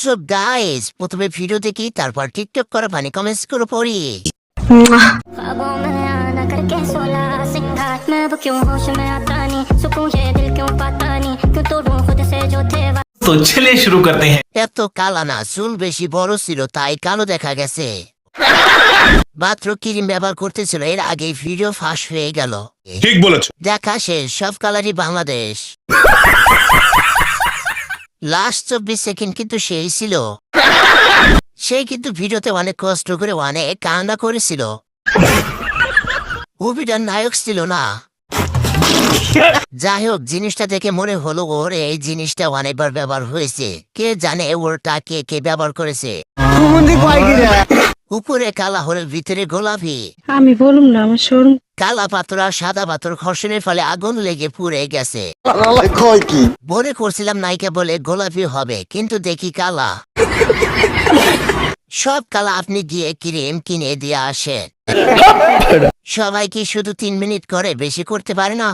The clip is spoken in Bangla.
হোয়াটসঅ্যাপ গাইস, প্রথমে ভিডিও দেখি তারপর টিকটক করা পানি কমেন্টস করে পড়ি। ख्वाबों में आना करके सोला सिंगार मैं वो क्यों होश में आता नहीं सुकून ये दिल क्यों पाता नहीं क्यों तोड़ूं खुद से जो थे तो चलिए शुरू करते हैं। এত কালা না, চুল বেশি বড় ছিল তাই কালো দেখা গেছে। মাত্র ক্রিম ব্যবহার করতেছিল, এর আগে ভিডিও ফাঁস হয়ে গেল। ঠিক বলেছো। দেখা শেষ, সব কালারই বাংলাদেশ। লাস্ট 24 সেকেন্ড কিন্তু সেই ছিল। সে কিন্তু ভিডিওতে অনেক কষ্ট করে অনেক কান্না করেছিল। মুভিটার নায়ক ছিল না। যাই হোক, জিনিসটা দেখে মনে হলো ওর এই জিনিসটা অনেকবার ব্যবহার হয়েছে। কে জানে ওরটা কে কে ব্যবহার করেছে। উপরে কালা হলের ভিতরে গোলাপি। আমি বলুম না আমার শোরুম কালা পাথর আর সাদা পাথর ঘর্ষণের ফলে আগুন লেগে পুড়ে গেছে। মনে করছিলাম নায়িকা বলে গোলাপি হবে, কিন্তু দেখি কালা। সব কালা আপনি গিয়ে ক্রিম কিনে দিয়ে আসেন। সবাই কি শুধু 3 মিনিট করে, বেশি করতে পারে না?